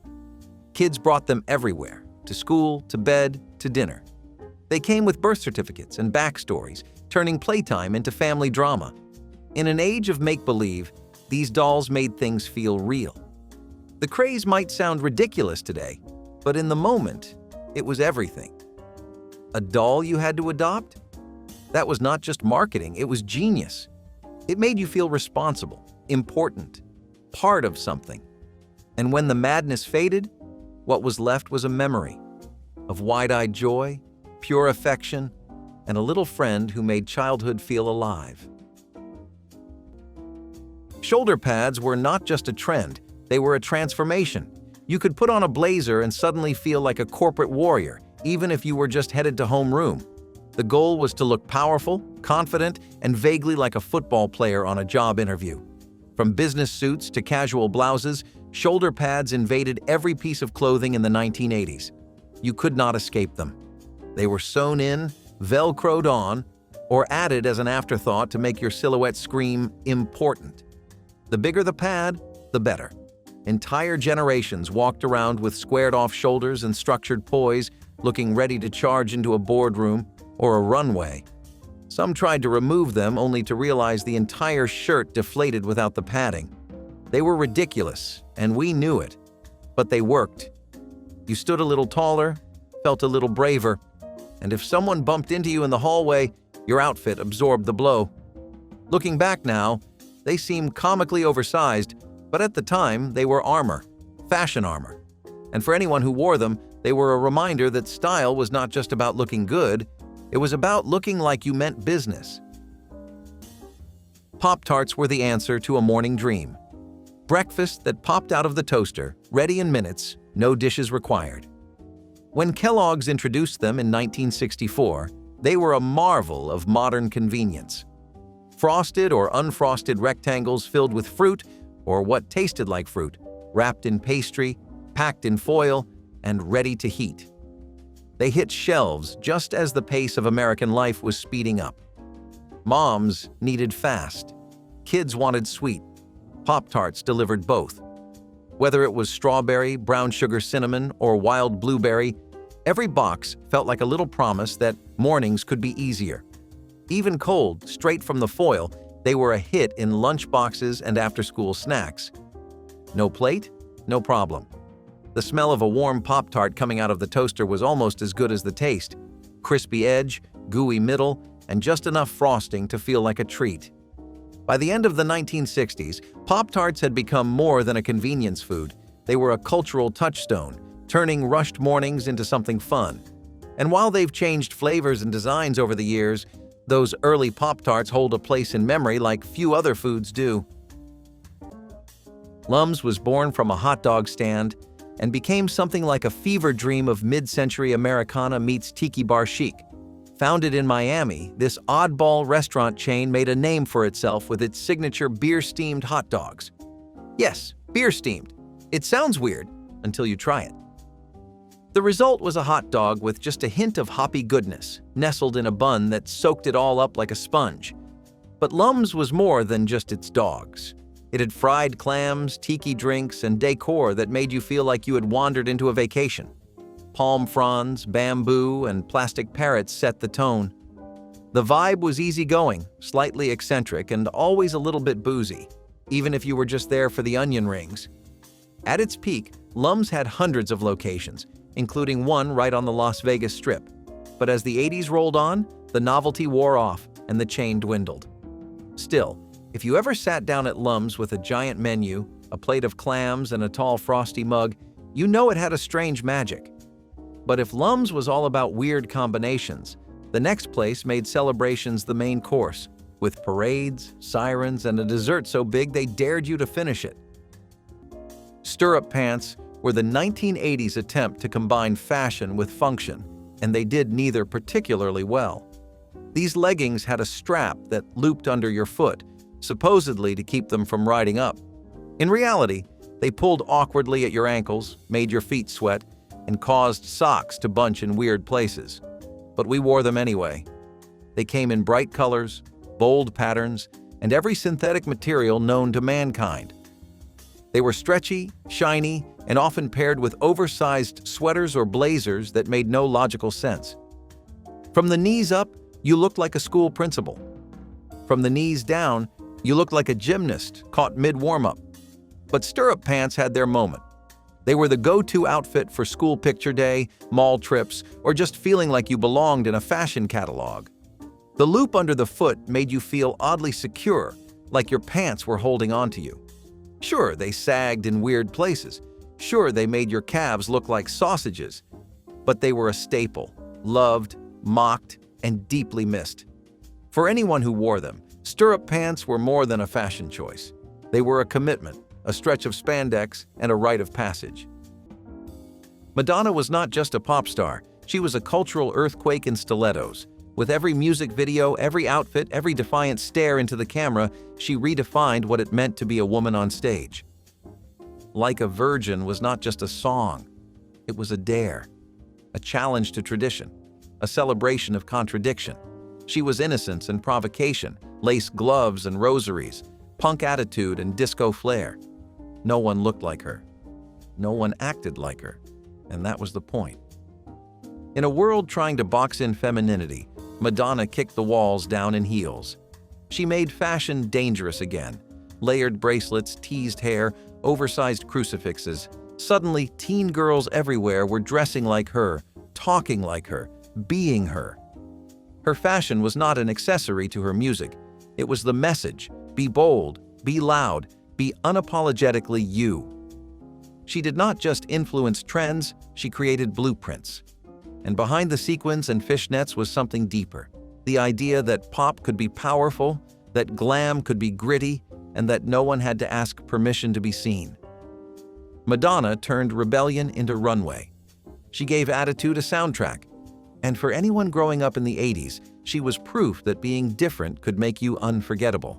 S1: Kids brought them everywhere, to school, to bed, to dinner. They came with birth certificates and backstories, turning playtime into family drama. In an age of make-believe, these dolls made things feel real. The craze might sound ridiculous today, but in the moment, it was everything. A doll you had to adopt? That was not just marketing, it was genius. It made you feel responsible, important, part of something. And when the madness faded, what was left was a memory of wide-eyed joy, pure affection, and a little friend who made childhood feel alive. Shoulder pads were not just a trend, they were a transformation. You could put on a blazer and suddenly feel like a corporate warrior, even if you were just headed to homeroom. The goal was to look powerful, confident, and vaguely like a football player on a job interview. From business suits to casual blouses, shoulder pads invaded every piece of clothing in the 1980s. You could not escape them. They were sewn in, velcroed on, or added as an afterthought to make your silhouette scream important. The bigger the pad, the better. Entire generations walked around with squared-off shoulders and structured poise, looking ready to charge into a boardroom or a runway. Some tried to remove them only to realize the entire shirt deflated without the padding. They were ridiculous, and we knew it. But they worked. You stood a little taller, felt a little braver, and if someone bumped into you in the hallway, your outfit absorbed the blow. Looking back now, they seem comically oversized, but at the time they were armor, fashion armor. And for anyone who wore them, they were a reminder that style was not just about looking good, it was about looking like you meant business. Pop-Tarts were the answer to a morning dream. Breakfast that popped out of the toaster, ready in minutes, no dishes required. When Kellogg's introduced them in 1964, they were a marvel of modern convenience. Frosted or unfrosted rectangles filled with fruit, or what tasted like fruit, wrapped in pastry, packed in foil, and ready to heat. They hit shelves just as the pace of American life was speeding up. Moms needed fast. Kids wanted sweet. Pop-Tarts delivered both. Whether it was strawberry, brown sugar cinnamon, or wild blueberry, every box felt like a little promise that mornings could be easier. Even cold, straight from the foil, they were a hit in lunchboxes and after-school snacks. No plate? No problem. The smell of a warm Pop-Tart coming out of the toaster was almost as good as the taste. Crispy edge, gooey middle, and just enough frosting to feel like a treat. By the end of the 1960s, Pop-Tarts had become more than a convenience food. They were a cultural touchstone, turning rushed mornings into something fun. And while they've changed flavors and designs over the years, those early Pop-Tarts hold a place in memory like few other foods do. Lums was born from a hot dog stand and became something like a fever dream of mid-century Americana meets tiki bar chic. Founded in Miami, this oddball restaurant chain made a name for itself with its signature beer-steamed hot dogs. Yes, beer-steamed. It sounds weird until you try it. The result was a hot dog with just a hint of hoppy goodness, nestled in a bun that soaked it all up like a sponge. But Lums was more than just its dogs. It had fried clams, tiki drinks, and decor that made you feel like you had wandered into a vacation. Palm fronds, bamboo, and plastic parrots set the tone. The vibe was easygoing, slightly eccentric, and always a little bit boozy, even if you were just there for the onion rings. At its peak, Lums had hundreds of locations, including one right on the Las Vegas Strip. But as the 80s rolled on, the novelty wore off and the chain dwindled. Still, if you ever sat down at Lums with a giant menu, a plate of clams, and a tall frosty mug, you know it had a strange magic. But if Lums was all about weird combinations, the next place made celebrations the main course, with parades, sirens, and a dessert so big they dared you to finish it. Stirrup pants were the 1980s attempt to combine fashion with function, and they did neither particularly well. These leggings had a strap that looped under your foot, supposedly to keep them from riding up. In reality, they pulled awkwardly at your ankles, made your feet sweat, and caused socks to bunch in weird places. But we wore them anyway. They came in bright colors, bold patterns, and every synthetic material known to mankind. They were stretchy, shiny, and often paired with oversized sweaters or blazers that made no logical sense. From the knees up, you looked like a school principal. From the knees down, you looked like a gymnast caught mid-warm-up. But stirrup pants had their moment. They were the go-to outfit for school picture day, mall trips, or just feeling like you belonged in a fashion catalog. The loop under the foot made you feel oddly secure, like your pants were holding onto you. Sure, they sagged in weird places. Sure, they made your calves look like sausages. But they were a staple, loved, mocked, and deeply missed. For anyone who wore them, stirrup pants were more than a fashion choice. They were a commitment, a stretch of spandex, and a rite of passage. Madonna was not just a pop star, She was a cultural earthquake in stilettos. With every music video, every outfit, every defiant stare into the camera, she redefined what it meant to be a woman on stage. Like a Virgin was not just a song. It was a dare, a challenge to tradition, a celebration of contradiction. She was innocence and provocation, lace gloves and rosaries, punk attitude and disco flair. No one looked like her. No one acted like her. And that was the point. In a world trying to box in femininity, Madonna kicked the walls down in heels. She made fashion dangerous again. Layered bracelets, teased hair, oversized crucifixes. Suddenly, teen girls everywhere were dressing like her, talking like her, being her. Her fashion was not an accessory to her music. It was the message: be bold, be loud, be unapologetically you. She did not just influence trends, she created blueprints. And behind the sequins and fishnets was something deeper. The idea that pop could be powerful, that glam could be gritty, and that no one had to ask permission to be seen. Madonna turned rebellion into runway. She gave attitude a soundtrack. And for anyone growing up in the 80s, she was proof that being different could make you unforgettable.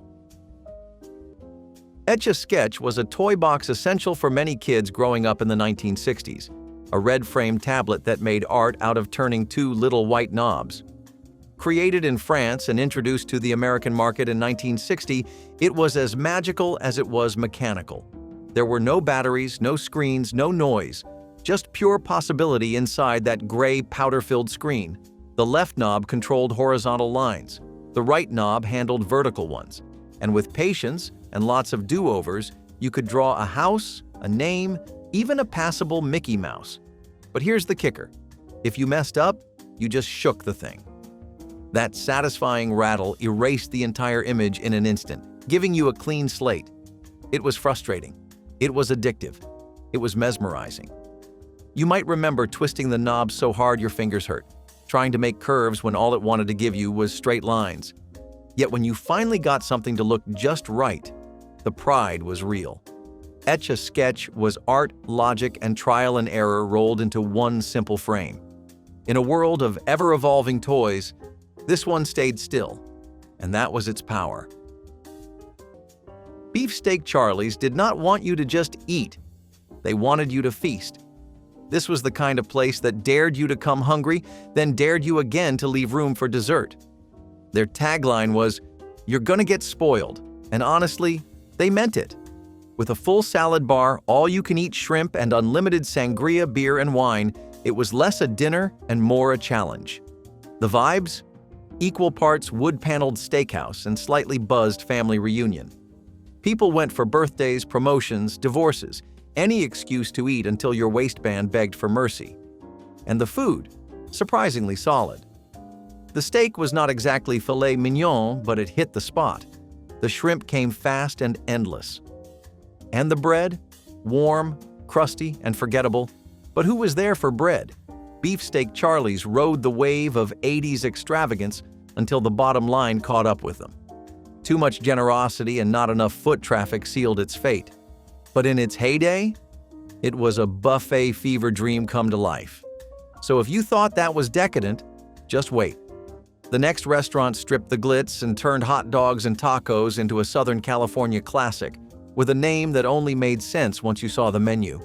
S1: Etch A Sketch was a toy box essential for many kids growing up in the 1960s, a red-framed tablet that made art out of turning two little white knobs. Created in France and introduced to the American market in 1960, it was as magical as it was mechanical. There were no batteries, no screens, no noise, just pure possibility inside that gray, powder-filled screen. The left knob controlled horizontal lines. The right knob handled vertical ones. And with patience and lots of do-overs, you could draw a house, a name, even a passable Mickey Mouse. But here's the kicker. If you messed up, you just shook the thing. That satisfying rattle erased the entire image in an instant, giving you a clean slate. It was frustrating. It was addictive. It was mesmerizing. You might remember twisting the knob so hard your fingers hurt, trying to make curves when all it wanted to give you was straight lines. Yet when you finally got something to look just right, the pride was real. Etch A Sketch was art, logic, and trial and error rolled into one simple frame. In a world of ever-evolving toys, this one stayed still, and that was its power. Beefsteak Charlies did not want you to just eat. They wanted you to feast. This was the kind of place that dared you to come hungry, then dared you again to leave room for dessert. Their tagline was, "You're gonna get spoiled," and honestly, they meant it. With a full salad bar, all-you-can-eat shrimp, and unlimited sangria, beer, and wine, it was less a dinner and more a challenge. The vibes? Equal parts wood-paneled steakhouse and slightly buzzed family reunion. People went for birthdays, promotions, divorces, any excuse to eat until your waistband begged for mercy. And the food? Surprisingly solid. The steak was not exactly filet mignon, but it hit the spot. The shrimp came fast and endless. And the bread? Warm, crusty, and forgettable. But who was there for bread? Beefsteak Charlies rode the wave of 80s extravagance until the bottom line caught up with them. Too much generosity and not enough foot traffic sealed its fate. But in its heyday, it was a buffet fever dream come to life. So if you thought that was decadent, just wait. The next restaurant stripped the glitz and turned hot dogs and tacos into a Southern California classic, with a name that only made sense once you saw the menu.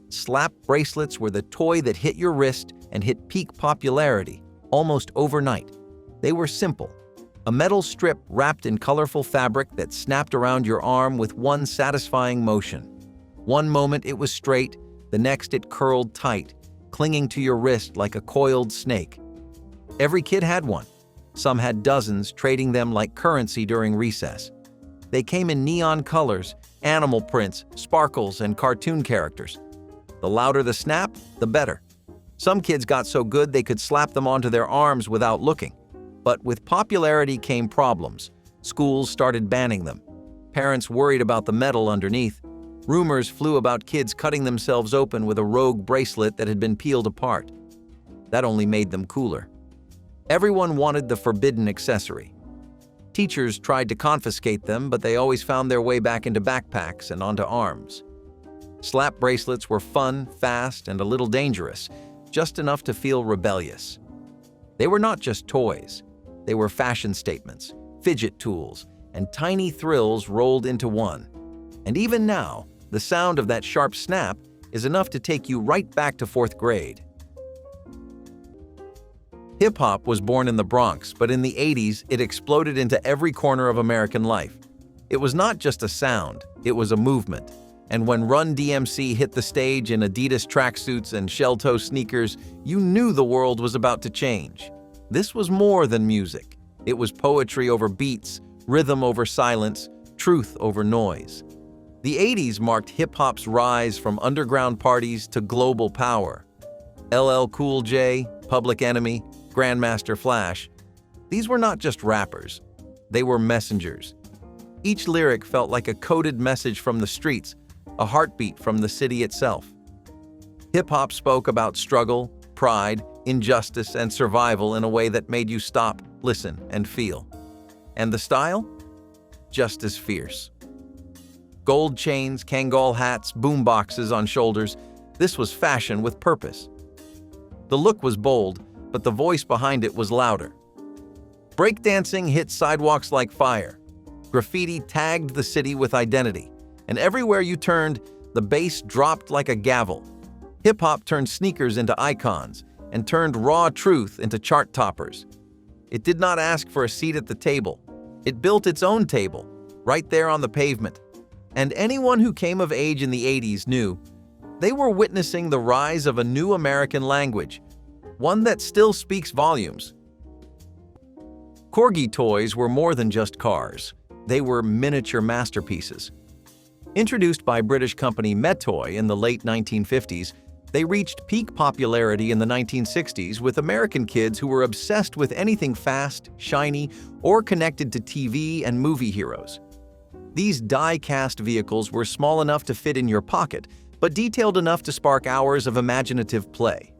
S1: Slap bracelets were the toy that hit your wrist and hit peak popularity, almost overnight. They were simple. A metal strip wrapped in colorful fabric that snapped around your arm with one satisfying motion. One moment it was straight, the next it curled tight, clinging to your wrist like a coiled snake. Every kid had one. Some had dozens, trading them like currency during recess. They came in neon colors, animal prints, sparkles, and cartoon characters. The louder the snap, the better. Some kids got so good they could slap them onto their arms without looking. But with popularity came problems. Schools started banning them. Parents worried about the metal underneath. Rumors flew about kids cutting themselves open with a rogue bracelet that had been peeled apart. That only made them cooler. Everyone wanted the forbidden accessory. Teachers tried to confiscate them, but they always found their way back into backpacks and onto arms. Slap bracelets were fun, fast, and a little dangerous, just enough to feel rebellious. They were not just toys. They were fashion statements, fidget tools, and tiny thrills rolled into one. And even now, the sound of that sharp snap is enough to take you right back to 4th grade. Hip-hop was born in the Bronx, but in the 80s, it exploded into every corner of American life. It was not just a sound, it was a movement. And when Run DMC hit the stage in Adidas tracksuits and shell-toe sneakers, you knew the world was about to change. This was more than music. It was poetry over beats, rhythm over silence, truth over noise. The 80s marked hip-hop's rise from underground parties to global power. LL Cool J, Public Enemy, Grandmaster Flash. These were not just rappers. They were messengers. Each lyric felt like a coded message from the streets, a heartbeat from the city itself. Hip-hop spoke about struggle, pride, injustice, and survival in a way that made you stop, listen, and feel. And the style? Just as fierce. Gold chains, Kangol hats, boomboxes on shoulders. This was fashion with purpose. The look was bold, but the voice behind it was louder. Breakdancing hit sidewalks like fire. Graffiti tagged the city with identity. And everywhere you turned, the bass dropped like a gavel. Hip-hop turned sneakers into icons and turned raw truth into chart toppers. It did not ask for a seat at the table. It built its own table, right there on the pavement. And anyone who came of age in the 80s knew they were witnessing the rise of a new American language, one that still speaks volumes. Corgi toys were more than just cars. They were miniature masterpieces. Introduced by British company Metoy in the late 1950s, they reached peak popularity in the 1960s with American kids who were obsessed with anything fast, shiny, or connected to TV and movie heroes. These die-cast vehicles were small enough to fit in your pocket, but detailed enough to spark hours of imaginative play.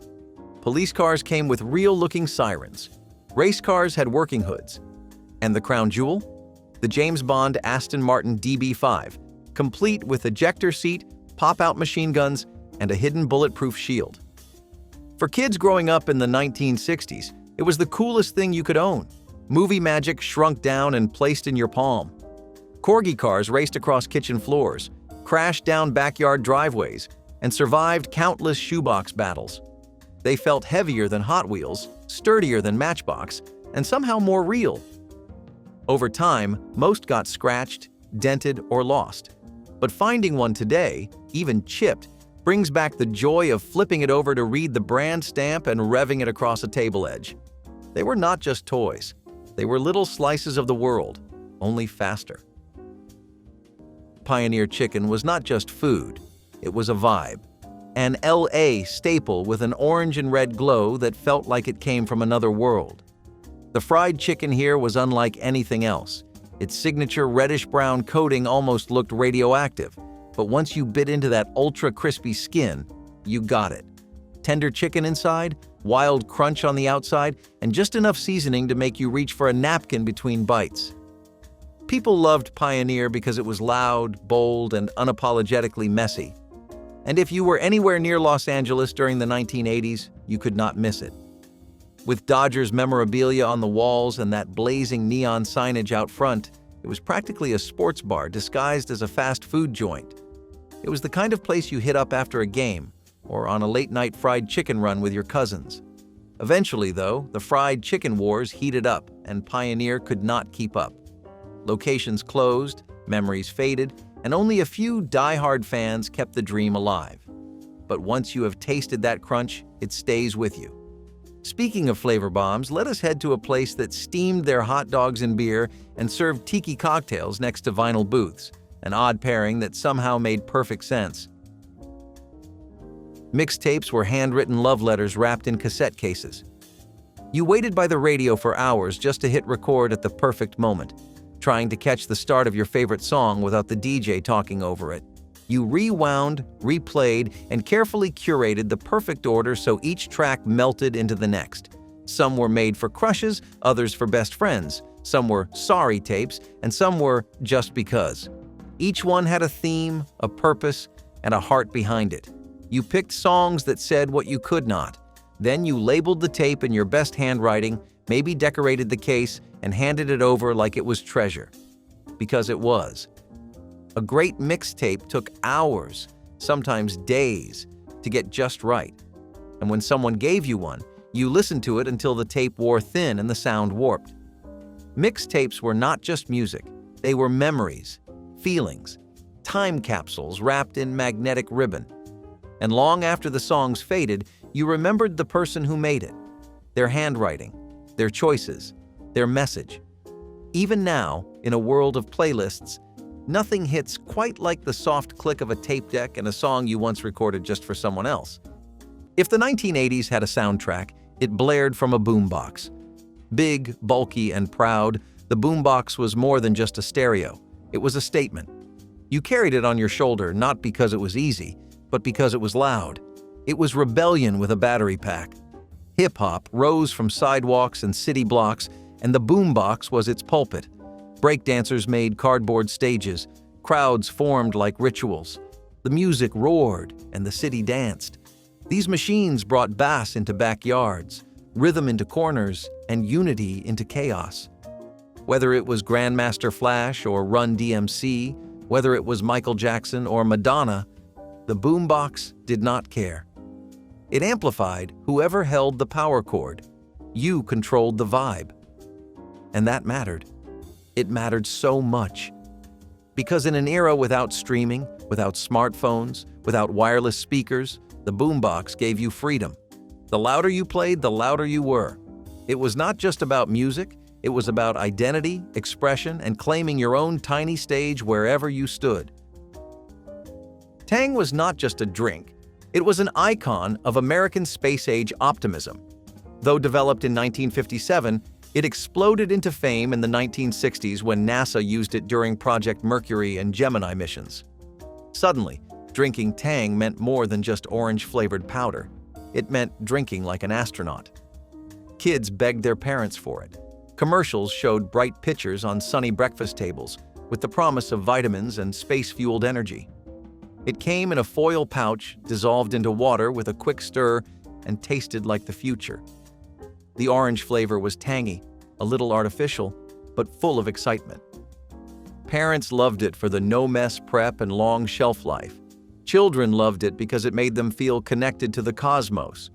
S1: Police cars came with real-looking sirens. Race cars had working hoods. And the crown jewel? The James Bond Aston Martin DB5, complete with ejector seat, pop-out machine guns, and a hidden bulletproof shield. For kids growing up in the 1960s, it was the coolest thing you could own. Movie magic shrunk down and placed in your palm. Corgi cars raced across kitchen floors, crashed down backyard driveways, and survived countless shoebox battles. They felt heavier than Hot Wheels, sturdier than Matchbox, and somehow more real. Over time, most got scratched, dented, or lost. But finding one today, even chipped, brings back the joy of flipping it over to read the brand stamp and revving it across a table edge. They were not just toys. They were little slices of the world, only faster. Pioneer chicken was not just food, it was a vibe. An LA staple with an orange and red glow that felt like it came from another world. The fried chicken here was unlike anything else. Its signature reddish-brown coating almost looked radioactive, but once you bit into that ultra-crispy skin, you got it. Tender chicken inside, wild crunch on the outside, and just enough seasoning to make you reach for a napkin between bites. People loved Pioneer because it was loud, bold, and unapologetically messy. And if you were anywhere near Los Angeles during the 1980s, you could not miss it. With Dodgers memorabilia on the walls and that blazing neon signage out front, it was practically a sports bar disguised as a fast food joint. It was the kind of place you hit up after a game, or on a late-night fried chicken run with your cousins. Eventually, though, the fried chicken wars heated up, and Pioneer could not keep up. Locations closed, memories faded, and only a few die-hard fans kept the dream alive. But once you have tasted that crunch, it stays with you. Speaking of flavor bombs, let us head to a place that steamed their hot dogs and beer and served tiki cocktails next to vinyl booths, an odd pairing that somehow made perfect sense. Mixtapes were handwritten love letters wrapped in cassette cases. You waited by the radio for hours just to hit record at the perfect moment, trying to catch the start of your favorite song without the DJ talking over it. You rewound, replayed, and carefully curated the perfect order so each track melted into the next. Some were made for crushes, others for best friends. Some were sorry tapes, and some were just because. Each one had a theme, a purpose, and a heart behind it. You picked songs that said what you could not, Then you labeled the tape in your best handwriting, maybe decorated the case, and handed it over like it was treasure. Because it was. A great mixtape took hours, sometimes days, to get just right. And when someone gave you one, you listened to it until the tape wore thin and the sound warped. Mixtapes were not just music, they were memories, feelings, time capsules wrapped in magnetic ribbon. And long after the songs faded, you remembered the person who made it, their handwriting, their choices, their message. Even now, in a world of playlists, nothing hits quite like the soft click of a tape deck and a song you once recorded just for someone else. If the 1980s had a soundtrack, it blared from a boombox. Big, bulky, and proud, the boombox was more than just a stereo. It was a statement. You carried it on your shoulder not because it was easy, but because it was loud. It was rebellion with a battery pack. Hip-hop rose from sidewalks and city blocks, and the boombox was its pulpit. Breakdancers made cardboard stages. Crowds formed like rituals. The music roared, and the city danced. These machines brought bass into backyards, rhythm into corners, and unity into chaos. Whether it was Grandmaster Flash or Run DMC, whether it was Michael Jackson or Madonna, the boombox did not care. It amplified whoever held the power cord. You controlled the vibe. And that mattered. It mattered so much. Because in an era without streaming, without smartphones, without wireless speakers, the boombox gave you freedom. The louder you played, the louder you were. It was not just about music, it was about identity, expression, and claiming your own tiny stage wherever you stood. Tang was not just a drink, it was an icon of American space-age optimism. Though developed in 1957, it exploded into fame in the 1960s when NASA used it during Project Mercury and Gemini missions. Suddenly, drinking Tang meant more than just orange-flavored powder. It meant drinking like an astronaut. Kids begged their parents for it. Commercials showed bright pictures on sunny breakfast tables with the promise of vitamins and space-fueled energy. It came in a foil pouch, dissolved into water with a quick stir, and tasted like the future. The orange flavor was tangy, a little artificial, but full of excitement. Parents loved it for the no-mess prep and long shelf life. Children loved it because it made them feel connected to the cosmos.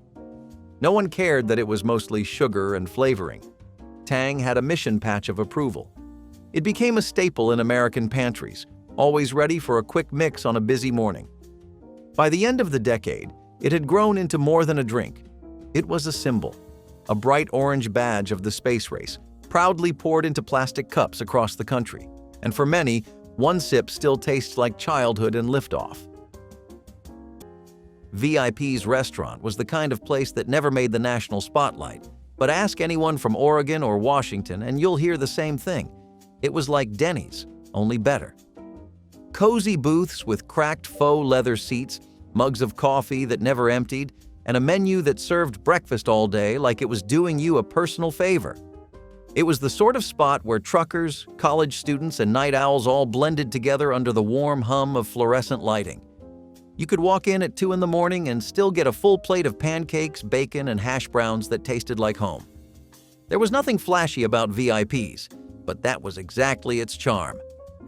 S1: No one cared that it was mostly sugar and flavoring. Tang had a mission patch of approval. It became a staple in American pantries, always ready for a quick mix on a busy morning. By the end of the decade, it had grown into more than a drink. It was a symbol, a bright orange badge of the space race, proudly poured into plastic cups across the country. And for many, one sip still tastes like childhood and liftoff. VIP's restaurant was the kind of place that never made the national spotlight, but ask anyone from Oregon or Washington and you'll hear the same thing. It was like Denny's, only better. Cozy booths with cracked faux leather seats, mugs of coffee that never emptied, and a menu that served breakfast all day like it was doing you a personal favor. It was the sort of spot where truckers, college students, and night owls all blended together under the warm hum of fluorescent lighting. You could walk in at 2 in the morning and still get a full plate of pancakes, bacon, and hash browns that tasted like home. There was nothing flashy about VIPs, but that was exactly its charm.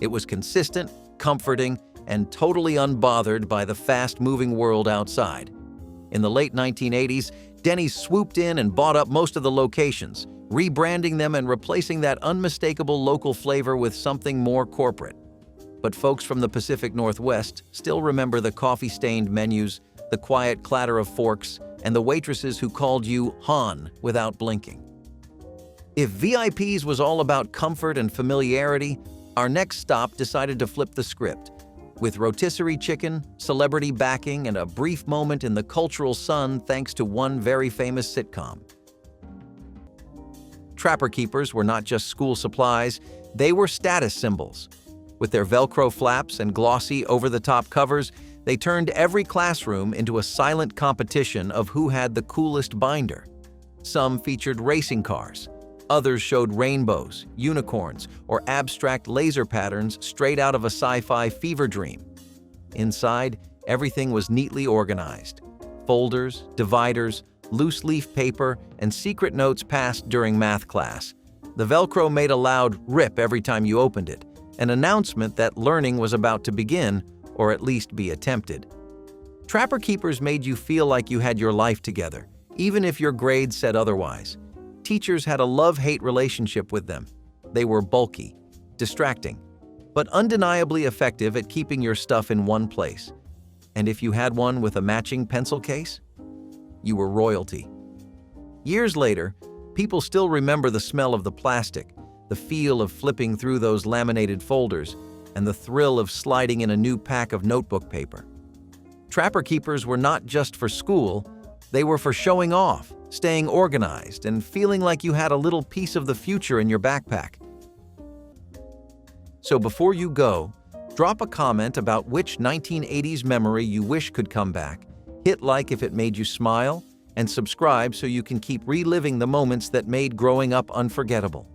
S1: It was consistent, comforting, and totally unbothered by the fast-moving world outside. In the late 1980s, Denny's swooped in and bought up most of the locations, rebranding them and replacing that unmistakable local flavor with something more corporate. But folks from the Pacific Northwest still remember the coffee-stained menus, the quiet clatter of forks, and the waitresses who called you "Hon" without blinking. If VIPs was all about comfort and familiarity, our next stop decided to flip the script. With rotisserie chicken, celebrity backing, and a brief moment in the cultural sun thanks to one very famous sitcom. Trapper Keepers were not just school supplies, they were status symbols. With their Velcro flaps and glossy, over-the-top covers, they turned every classroom into a silent competition of who had the coolest binder. Some featured racing cars. Others showed rainbows, unicorns, or abstract laser patterns straight out of a sci-fi fever dream. Inside, everything was neatly organized. Folders, dividers, loose leaf paper, and secret notes passed during math class. The Velcro made a loud rip every time you opened it, an announcement that learning was about to begin, or at least be attempted. Trapper keepers made you feel like you had your life together, even if your grades said otherwise. Teachers had a love-hate relationship with them. They were bulky, distracting, but undeniably effective at keeping your stuff in one place. And if you had one with a matching pencil case, you were royalty. Years later, people still remember the smell of the plastic, the feel of flipping through those laminated folders, and the thrill of sliding in a new pack of notebook paper. Trapper keepers were not just for school, they were for showing off, staying organized, and feeling like you had a little piece of the future in your backpack. So before you go, drop a comment about which 1980s memory you wish could come back, hit like if it made you smile, and subscribe so you can keep reliving the moments that made growing up unforgettable.